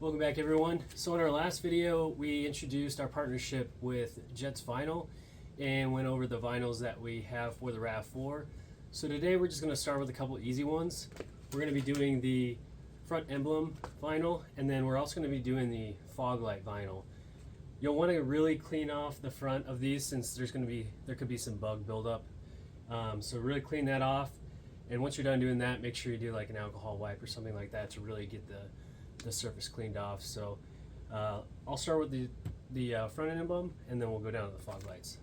Welcome back, everyone. So in our last video, we introduced our partnership with Jets Vinyl and went over the vinyls that we have for the RAV4. So today we're just going to start with a couple easy ones. We're going to be doing the front Emblem vinyl, and then we're also going to be doing the fog light vinyl. You'll want to really clean off the front of these since there could be some bug buildup. So really clean that off, and once you're done doing that, make sure you do like an alcohol wipe or something like that to really get the surface cleaned off. So I'll start with the front end emblem, and then we'll go down to the fog lights.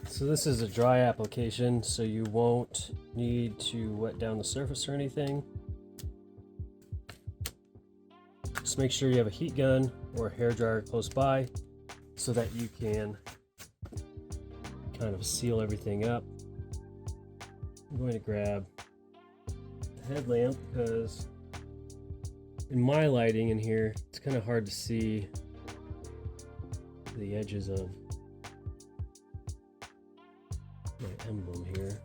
So this is a dry application, so you won't need to wet down the surface or anything. Just make sure you have a heat gun or a hair dryer close by so that you can kind of seal everything up. I'm going to grab a headlamp because in my lighting in here, it's kind of hard to see the edges of my emblem here.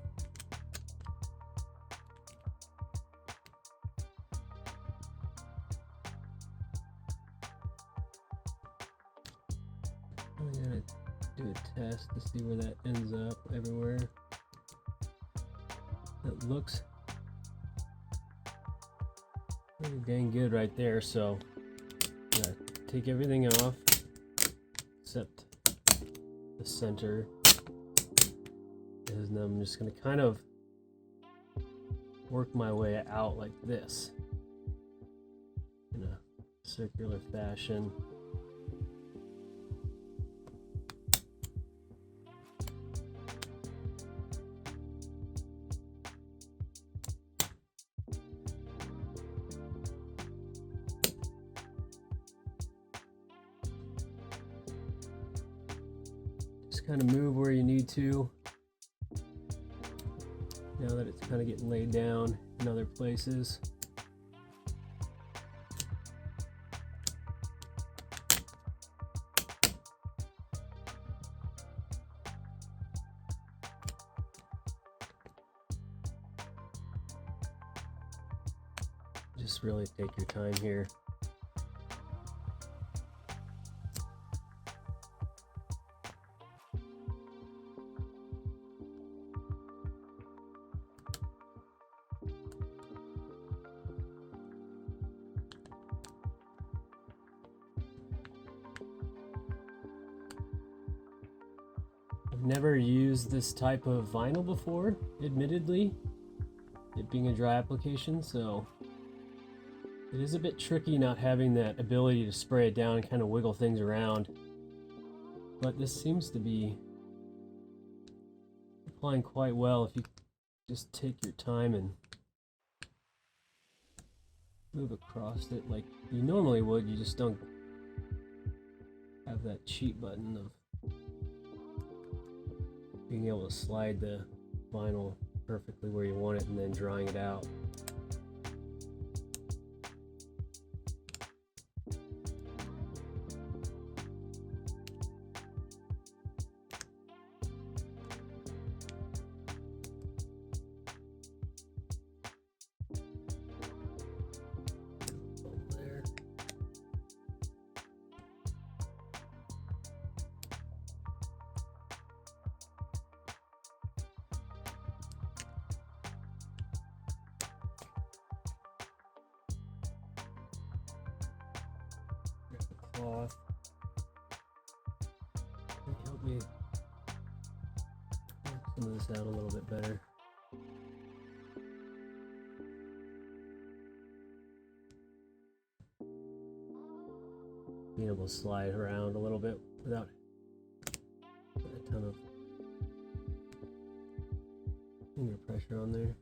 I'm gonna do a test to see where that ends up everywhere. It looks pretty dang good right there, so I'm gonna take everything off except the center, and then I'm just gonna kind of work my way out like this in a circular fashion. Kind of move where you need to now that it's kind of getting laid down in other places. Just really take your time here. I've never used this type of vinyl before, admittedly, it being a dry application, so it is a bit tricky not having that ability to spray it down and kind of wiggle things around. But this seems to be applying quite well if you just take your time and move across it like you normally would. You just don't have that cheat button of being able to slide the vinyl perfectly where you want it and then drying it out. Cloth. Help me work some of this out a little bit better. Being able to slide around a little bit without a ton of finger pressure on there.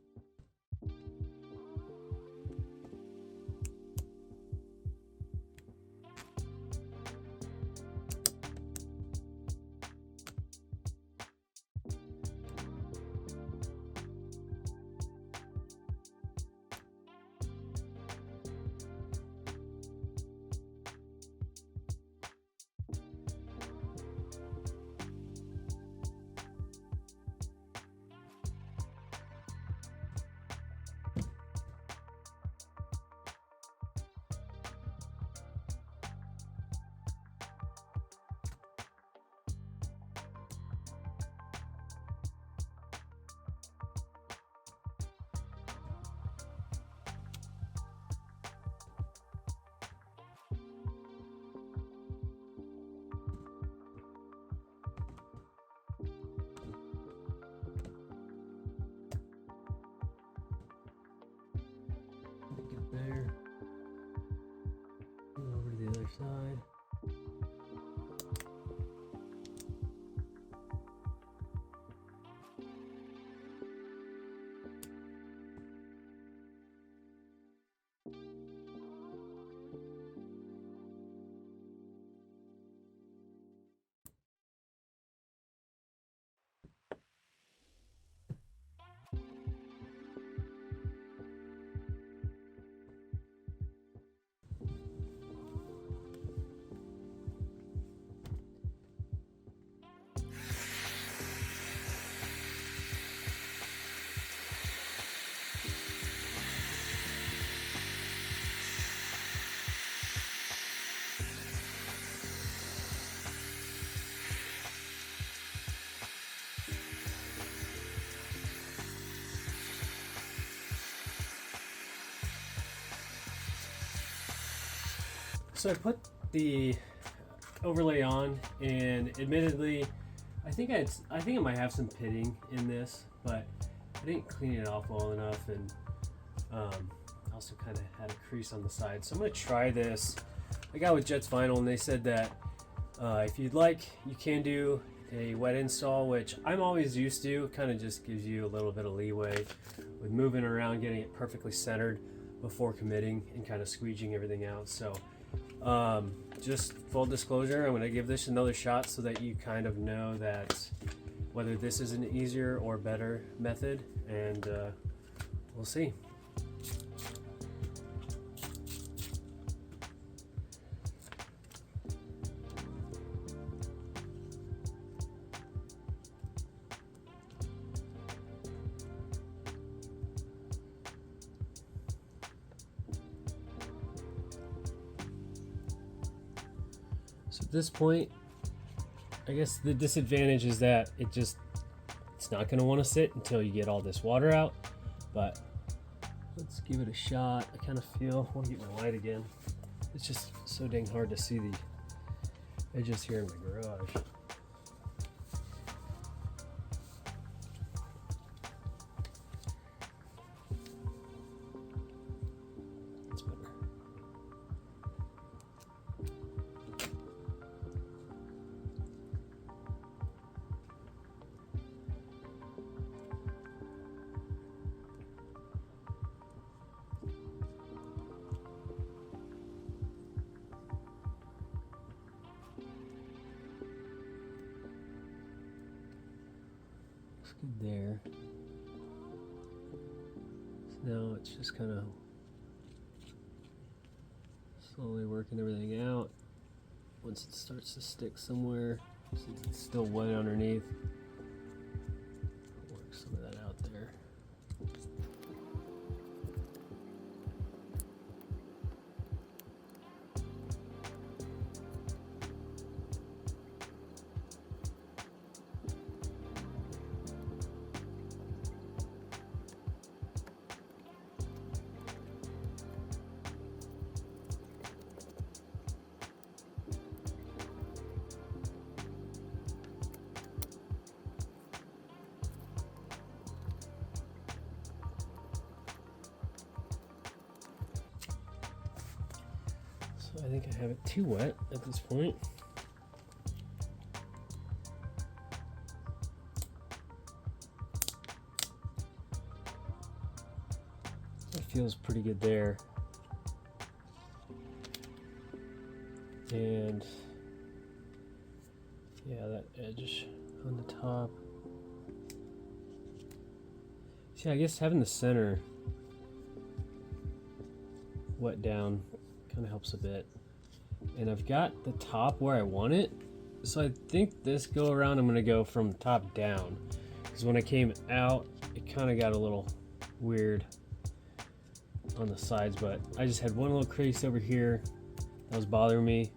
So I put the overlay on, and admittedly, I think I might have some pitting in this, but I didn't clean it off well enough, and also kind of had a crease on the side. So I'm gonna try this. I got with Jets Vinyl, and they said that if you'd like, you can do a wet install, which I'm always used to. Kind of just gives you a little bit of leeway with moving around, getting it perfectly centered before committing and kind of squeegeeing everything out. So just full disclosure, I'm going to give this another shot so that you kind of know that whether this is an easier or better method, and we'll see. So at this point, I guess the disadvantage is that it's not going to want to sit until you get all this water out, but let's give it a shot. I kind of feel, I want to get my light again. It's just so dang hard to see the edges here in my garage. That's better. Good there. So now it's just kind of slowly working everything out. Once it starts to stick somewhere, since it's still wet underneath, I'll work some of that out there. I think I have it too wet at this point. It feels pretty good there. And yeah, that edge on the top. See, I guess having the center wet down kind of helps a bit. And I've got the top where I want it, so I think this go around I'm going to go from top down, because when I came out it kind of got a little weird on the sides, but I just had one little crease over here that was bothering me.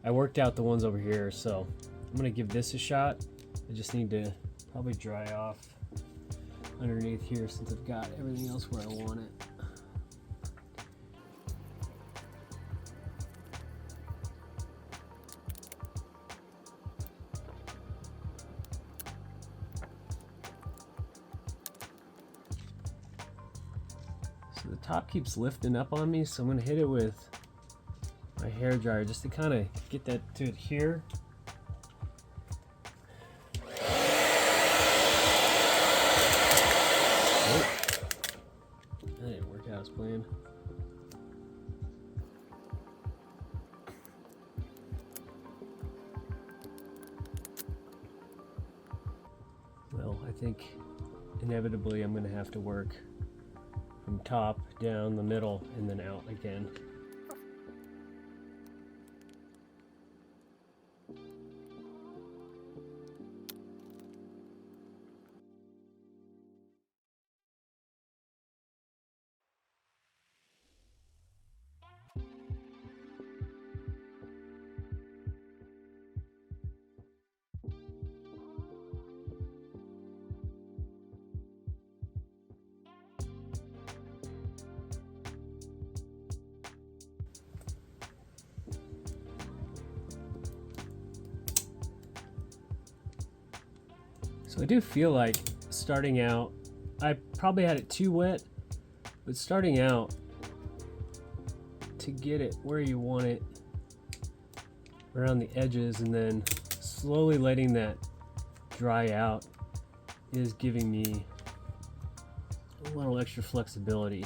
I worked out the ones over here, so I'm going to give this a shot. I just need to probably dry off underneath here since I've got everything else where I want it. So the top keeps lifting up on me, so I'm going to hit it with my hair dryer just to kind of get that to adhere. Oh, that didn't work out as planned. Well, I think inevitably I'm going to have to work from top down the middle and then out again. So I do feel like starting out, I probably had it too wet, but starting out, to get it where you want it around the edges and then slowly letting that dry out is giving me a little extra flexibility.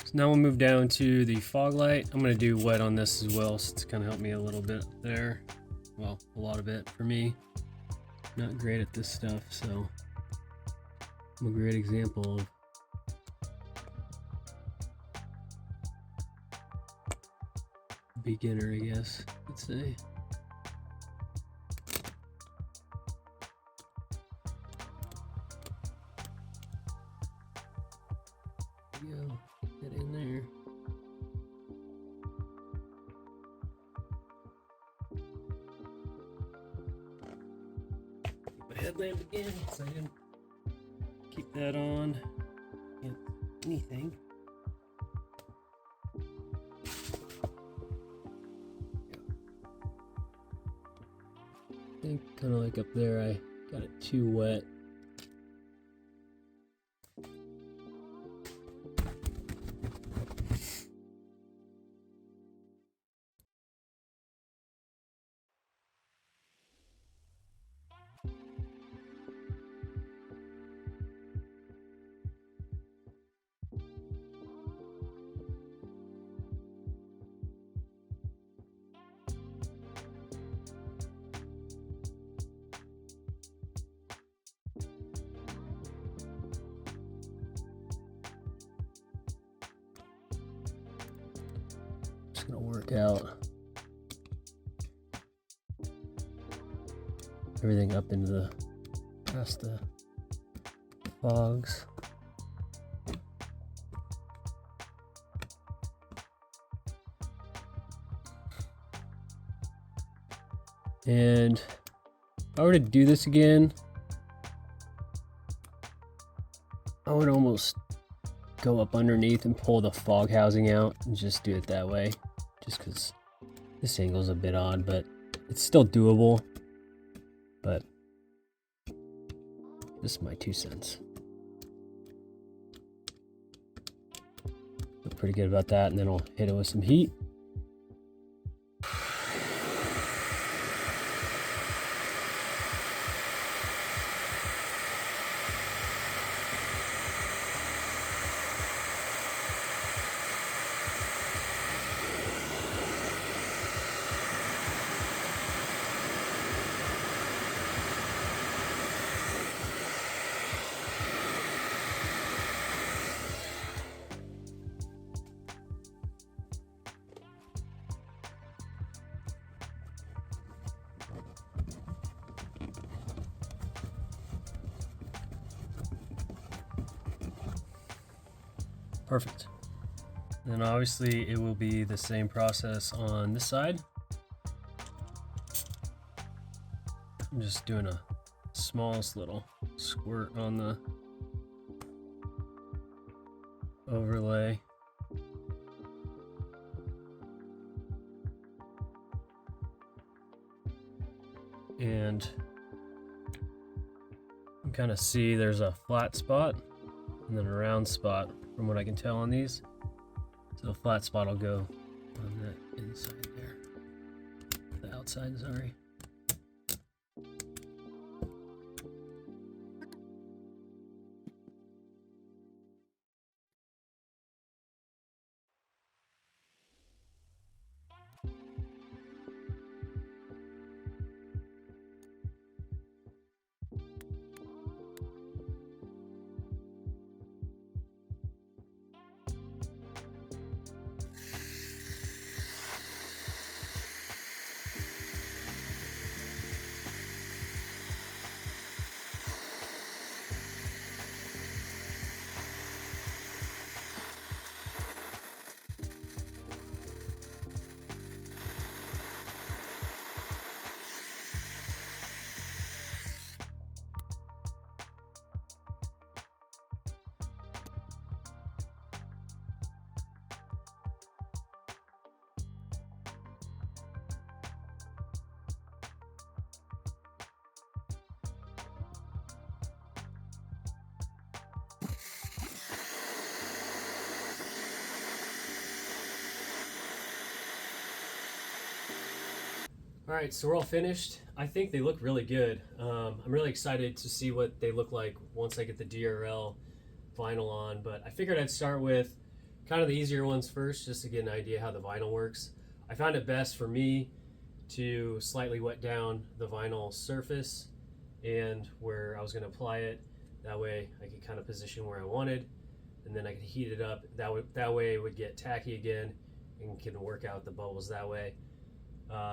So now we'll move down to the fog light. I'm going to do wet on this as well, so it's going to help me a little bit there. Well, a lot of it for me. Not great at this stuff, so I'm a great example of beginner, I guess, let's say. Go, get in there. My headlamp again, because I didn't keep that on. Can't anything. I think kind of like up there, I got it too wet. Just gonna work out everything up into the past the fogs. And if I were to do this again, I would almost go up underneath and pull the fog housing out and just do it that way, just because this angle is a bit odd, but it's still doable. But this is my 2 cents. Feel pretty good about that, and then I'll hit it with some heat. Perfect. And obviously it will be the same process on this side. I'm just doing a smallest little squirt on the overlay. And you can kind of see there's a flat spot and then a round spot from what I can tell on these. So the flat spot will go on that inside there. The outside, sorry. All right, so we're all finished. I think they look really good. I'm really excited to see what they look like once I get the DRL vinyl on, but I figured I'd start with kind of the easier ones first, just to get an idea how the vinyl works. I found it best for me to slightly wet down the vinyl surface and where I was going to apply it. That way I could kind of position where I wanted, and then I could heat it up. That way it would get tacky again and can work out the bubbles that way.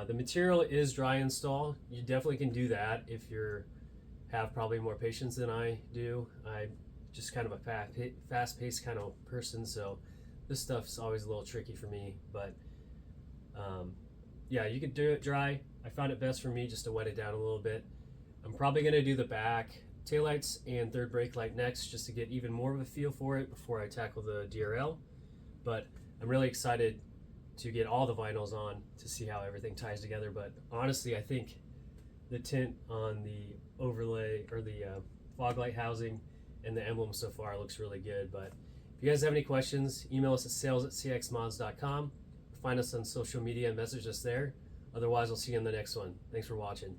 The material is dry install. You definitely can do that if you have probably more patience than I do. I'm just kind of a fast-paced kind of person, so this stuff's always a little tricky for me. But yeah, you can do it dry. I found it best for me just to wet it down a little bit. I'm probably going to do the back taillights and third brake light next, just to get even more of a feel for it before I tackle the DRL. But I'm really excited to get all the vinyls on to see how everything ties together. But honestly, I think the tint on the overlay or the fog light housing and the emblem so far looks really good. But if you guys have any questions, email us at sales@cxmods.com, find us on social media and message us there. Otherwise, I'll see you in the next one. Thanks for watching.